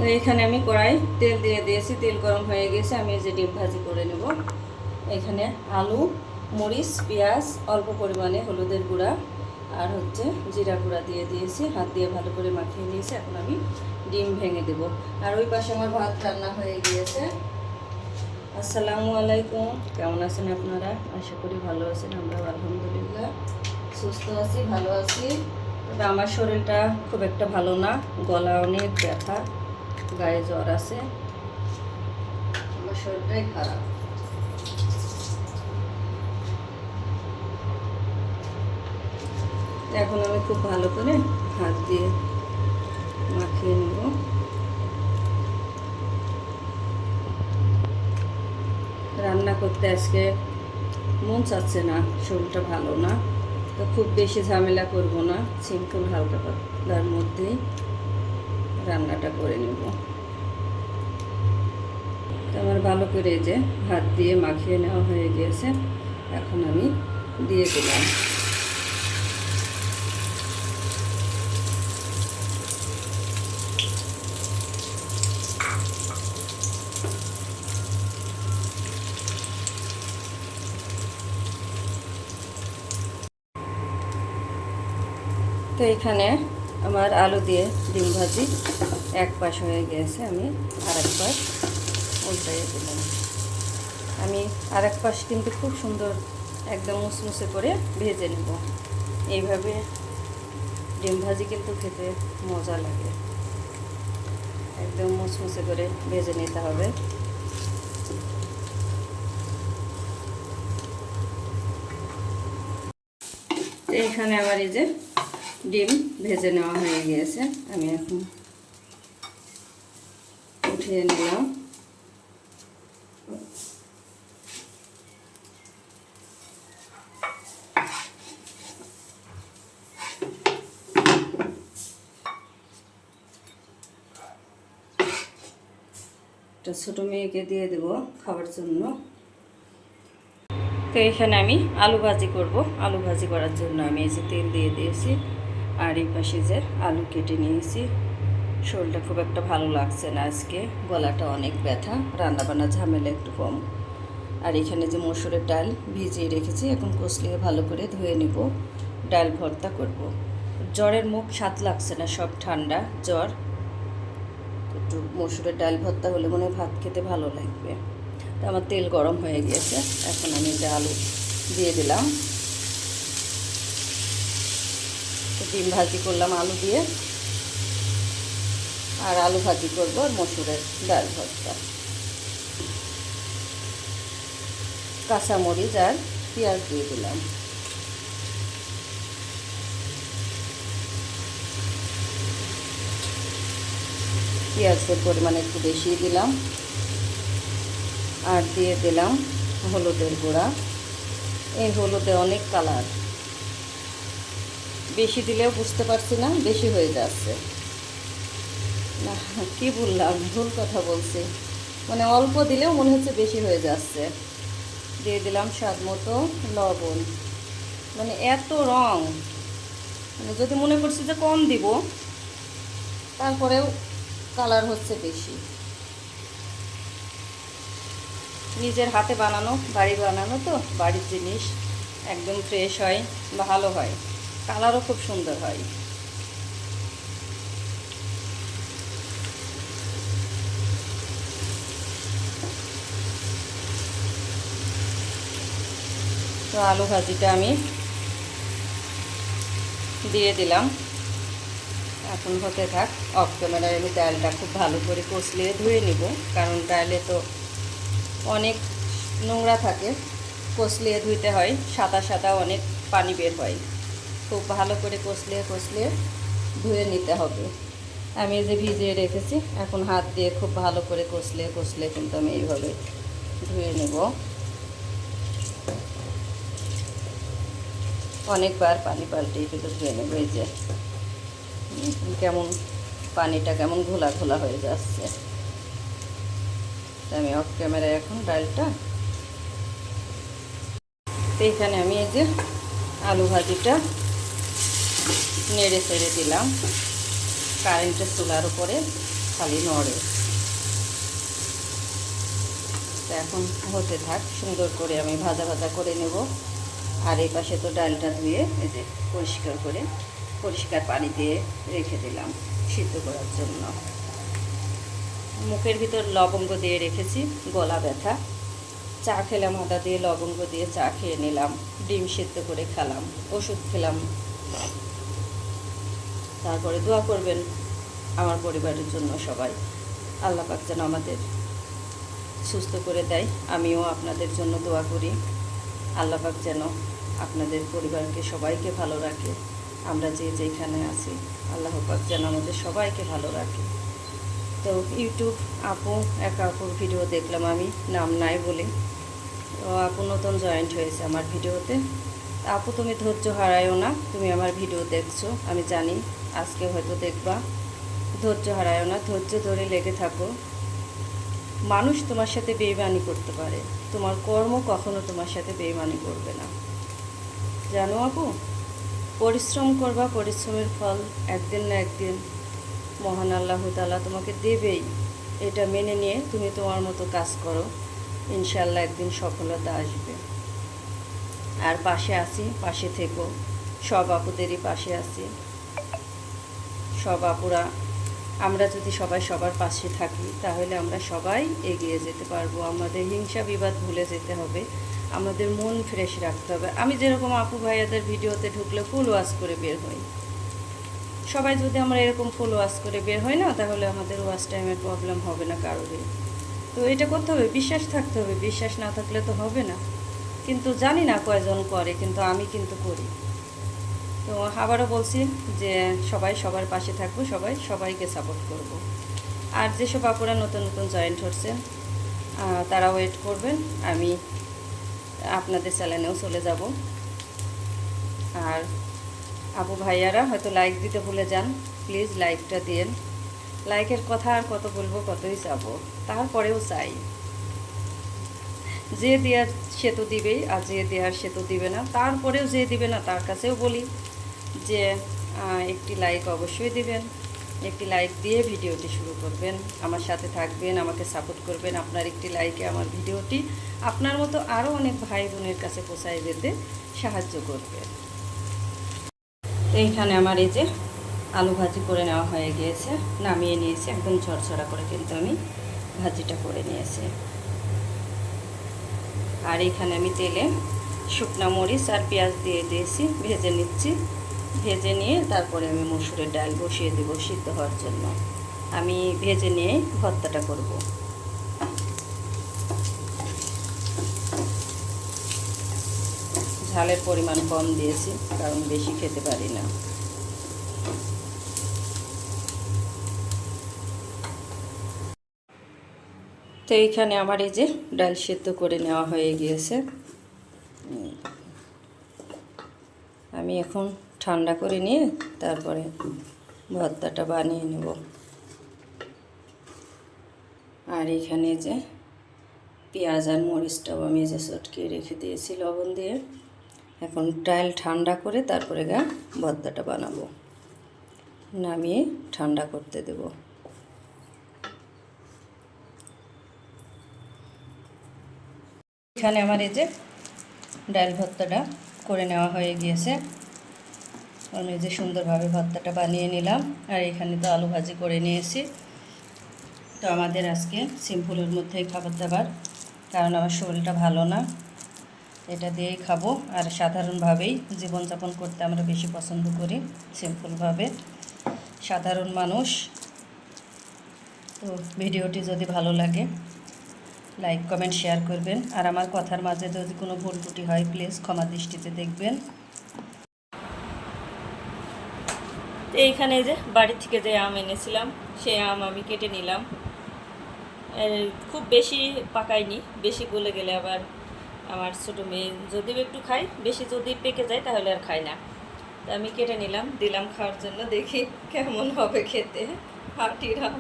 এখানে আমি কড়াই তেল দিয়ে দিয়েছি, তেল গরম হয়ে গেছে। আমি এই যে ডিম ভাজি করে নেব। এখানে আলু, মরিচ, পেঁয়াজ, অল্প পরিমাণে হলুদের গুঁড়া আর হচ্ছে জিরা গুঁড়া দিয়ে দিয়েছি, হাত দিয়ে ভালো করে মাখিয়ে নিয়েছি। এখন আমি ডিম ভেঙে দেব। আর ওই পাশে আমার ভাত রান্না হয়ে গিয়েছে। আসসালামু আলাইকুম, কেমন আছেন আপনারা? আশা করি ভালো আছেন। আমরা আলহামদুলিল্লাহ সুস্থ আছি, ভালো আছি। তবে আমার শরীরটা খুব একটা ভালো না, গলা অনেক ব্যথা, গায়ে জ্বর আছে, আমার শরীরটাই খারাপ। এখন আমি খুব ভালো করে হাত দিয়ে মাখিয়ে নেব। রান্না করতে আজকে মন চাচ্ছে না, শরীরটা ভালো না, তো খুব বেশি ঝামেলা করব না, সিম্পল হালকা পাতলার মধ্যেই রান্নাটা করে নেব। তো আমার ভালো করে যে হাত দিয়ে মাখিয়ে নেওয়া হয়ে গিয়েছে। এখন আমি দিয়ে দিলাম। তো এখানে আমার আলু দিয়ে ডিম ভাজি এক পাশ হয়ে গিয়েছে, আমি আরেক পাশ উল্টাইয়ে দিলাম। আমি আরেক পাশ কিন্তু খুব সুন্দর একদম মুসমুসে করে ভেজে নেব। এইভাবে ডিম ভাজি কিন্তু খেতে মজা লাগে, একদম মুসমুসে করে ভেজে নিতে হবে। এইখানে আমার এই যে ডিম ভেজে নেওয়া হয়ে গিয়েছে, আমি এখন উঠিয়ে নিলাম। একটা ছোটো মেয়েকে দিয়ে দেব খাবার জন্য। তো এখানে আমি আলু ভাজি করব। আলু ভাজি করার জন্য আমি এই যে তেল দিয়ে দিয়েছি, আর এই পাশে যে আলু কেটে নিয়েছি। শরীরটা খুব একটা ভালো লাগছে না আজকে, গলাটা অনেক ব্যথা, রান্নাবান্না ঝামেলা একটু কম। আর এখানে যে মসুরের ডাল ভিজিয়ে রেখেছি, এখন কষলিয়ে ভালো করে ধুয়ে নেব, ডাল ভর্তা করব। জ্বরের মুখ স্বাদ লাগছে না, সব ঠান্ডা জ্বর, একটু মসুরের ডাল ভর্তা হলে মনে হয় ভাত খেতে ভালো লাগবে। তো আমার তেল গরম হয়ে গিয়েছে, এখন আমি যে আলু দিয়ে দিলাম। তো ডিম ভাজি করলাম আলু দিয়ে, আর আলু ভাজি করবো আর মসুরের ডাল ভর্তা। কাঁচামরিচ আর পেঁয়াজ দিয়ে দিলাম। পেঁয়াজের পরিমাণ একটু বেশি দিলাম, আর দিয়ে দিলাম হলুদের গুঁড়া। এই হলুদে অনেক কালার, বেশি দিলেও বুঝতে পারছি না, বেশি হয়ে যাচ্ছে না, কি বললাম, ভুল কথা বলছি, মানে অল্প দিলেও মনে হচ্ছে বেশি হয়ে যাচ্ছে। দিয়ে দিলাম স্বাদ মতো লবণ। মানে এত রং, মানে যদি মনে করছি যে কম দিব, তারপরেও কালার হচ্ছে বেশি। নিজের হাতে বানানো, বাড়ি বানানো, তো বাড়ির জিনিস একদম ফ্রেশ হয়, ভালো হয়, কালারও খুব সুন্দর হয়। তো আলু ভাজিটা আমি দিয়ে দিলাম, এখন হতে থাক। অফ ক্যামেরায় আমি ডালটা খুব ভালো করে কষলিয়ে ধুয়ে নিব, কারণ ডালে তো অনেক নোংরা থাকে, কষলিয়ে ধুইতে হয়, সাদা সাদা অনেক পানি বের হয়, খুব ভালো করে কষলিয়ে ধুয়ে নিতে হবে। আমি এই যে ভিজিয়ে রেখেছি, এখন হাত দিয়ে খুব ভালো করে কষলিয়ে কিন্তু আমি এইভাবে ধুয়ে নেব। অনেকবার পানি পাল্টে কিন্তু ধুয়ে নেব। এই যে কেমন পানিটা কেমন ঘোলা ঘোলা হয়ে যাচ্ছে। আমি অফ ক্যামেরায় এখন ডালটা, তো এখানে আমি এই যে আলু ভাজিটা নেড়ে চেড়ে দিলাম কারেন্টের চুলার উপরে। খালি নড়ে। তো এখন হতে থাক, সুন্দর করে আমি ভাজা ভাজা করে নেব। আর এই পাশে তো ডালটা ধুয়ে এই যে পরিষ্কার করে পরিষ্কার পানি দিয়ে রেখে দিলাম সিদ্ধ করার জন্য। মুখের ভিতর লবঙ্গ দিয়ে রেখেছি, গলা ব্যথা। চা খেলাম আদা দিয়ে, লবঙ্গ দিয়ে চা খেয়ে নিলাম, ডিম সিদ্ধ করে খেলাম, ওষুধ খেলাম। তারপরে দোয়া করবেন আমার পরিবারের জন্য সবাই, আল্লাহ পাক যেন আমাদের সুস্থ করে দেয়। আমিও আপনাদের জন্য দোয়া করি, আল্লাহ পাক যেন আপনাদের পরিবারকে সবাইকে ভালো রাখে। আমরা যে যেখানে আছি আল্লাহ পাক যেন আমাদের সবাইকে ভালো রাখে। তো ইউটিউব এক আপুর ভিডিও দেখলাম আমি, নাম নাই বলে। তো আপু নতুন জয়েন্ট হয়েছে আমার ভিডিওতে। আপু তুমি ধৈর্য হারায়ও না, তুমি আমার ভিডিও দেখছো আমি জানি, আজকে হয়তো দেখবা। ধৈর্য হারায়ও না, ধৈর্য ধরে লেগে থাকো। মানুষ তোমার সাথে বেইমানি করতে পারে, তোমার কর্ম কখনো তোমার সাথে বেইমানি করবে না, জানো আপু। পরিশ্রম করবা, পরিশ্রমের ফল একদিন না একদিন মহান আল্লাহ তাআলা তোমাকে দেবেই। এটা মেনে নিয়ে তুমি তোমার মতো কাজ করো, ইনশাল্লাহ একদিন সফলতা আসবে। আর পাশে আছি, পাশে থেকো, সব আপুদেরই পাশে আছি। সব আপুরা আমরা যদি সবাই সবার পাশে থাকি তাহলে আমরা সবাই এগিয়ে যেতে পারবো। আমাদের হিংসা বিবাদ ভুলে যেতে হবে, আমাদের মন ফ্রেশ রাখতে হবে। আমি যেরকম আপু ভাইয়াদের ভিডিওতে ঢুকলে ফুল ওয়াশ করে বের হই, সবাই যদি আমরা এরকম ফুল ওয়াশ করে বের হই না, তাহলে আমাদের ওয়াশ টাইমের প্রবলেম হবে না কারোরই। তো এটা করতে হবে, বিশ্বাস থাকতে হবে, বিশ্বাস না থাকলে তো হবে না। কিন্তু জানি না কয়জন করে, কিন্তু আমি কিন্তু করি। তো আবারও বলছি যে সবাই সবার পাশে থাকবো, সবাই সবাইকে সাপোর্ট করব। আর যেসব আপুরা নতুন নতুন জয়েন্ট হচ্ছে তারা ওয়েট করবেন, আমি আপনাদের চ্যানেলেও চলে যাব। আর আপু ভাইয়ারা হয়তো লাইক দিতে ভুলে যান, প্লিজ লাইকটা দিন। লাইকের কথা আর কত বলবো, কতই চাবো, তারপরেও চাই। যে দেওয়ার সে তো দিবেই, আর যে দেওয়ার সে তো দিবে না। তারপরেও যে দিবে না তার কাছেও বলি যে একটি লাইক অবশ্যই দিবেন। একটি লাইক দিয়ে ভিডিওটি শুরু করবেন, আমার সাথে থাকবেন, আমাকে সাপোর্ট করবেন। আপনার একটি লাইকে আমার ভিডিওটি আপনার মতো আরও অনেক ভাই বোনের কাছে পৌঁছায় যেতে সাহায্য করবে। এইখানে আমার এই যে আলু ভাজি করে নেওয়া হয়ে গিয়েছে, নামিয়ে নিয়েছি, একদম ঝরঝরা করে কিন্তু আমি ভাজিটা করে নিয়েছি। আর এখানে আমি তেলে শুকনা মরিচ আর পেঁয়াজ দিয়ে দিয়েছি, ভেজে নিচ্ছি। ভেজে নিয়ে তারপরে আমি মসুরের ডাল বসিয়ে দেবো সিদ্ধ হওয়ার জন্য। আমি ভেজে নিয়ে ভর্তাটা করব। ঝালের পরিমাণ কম দিয়েছি, কারণ বেশি খেতে পারি না। তো এইখানে আমার এই যে ডাল সিদ্ধ করে নেওয়া হয়ে গিয়েছে। আমি এখন ঠান্ডা করে নিয়ে তারপরে ভর্তাটা বানিয়ে নেব। আর এখানে যে পেঁয়াজ আর মরিচটাও আমি যে চটকে রেখে দিয়েছি লবণ দিয়ে। এখন ডাল ঠান্ডা করে তারপরে ভর্তাটা বানাবো, নামিয়ে ঠান্ডা করতে দেব। এখানে আমার এই যে ডাল ভর্তাটা করে নেওয়া হয়ে গিয়েছে। আমি যে সুন্দরভাবে ভর্তাটা বানিয়ে নিলাম। আর এখানে তো আলু ভাজি করে নিয়েছি। তো আমাদের আজকে সিম্পলের মধ্যেই খাবার দাবার, কারণ আমার শরীরটা ভালো না, এটা দিয়েই খাবো। আর সাধারণভাবেই জীবনযাপন করতে আমরা বেশি পছন্দ করি, সিম্পলভাবে, সাধারণ মানুষ। তো ভিডিওটি যদি ভালো লাগে লাইক কমেন্ট শেয়ার করবেন। আর আমার কথার মাঝে যদি কোনো ভুল ত্রুটি হয় প্লিজ ক্ষমা দৃষ্টিতে দেখবেন। এইখানে যে বাড়ি থেকে যে আম এনেছিলাম সেই আম আমি কেটে নিলাম। খুব বেশি পাকায়নি, বেশি গলে গেলে আবার আমার ছোটো মেয়ে যদিও একটু খাই, বেশি যদি পেকে যায় তাহলে আর খাই না। তো আমি কেটে নিলাম, দিলাম খাওয়ার জন্য, দেখি কেমন হবে খেতে। হাটির আম।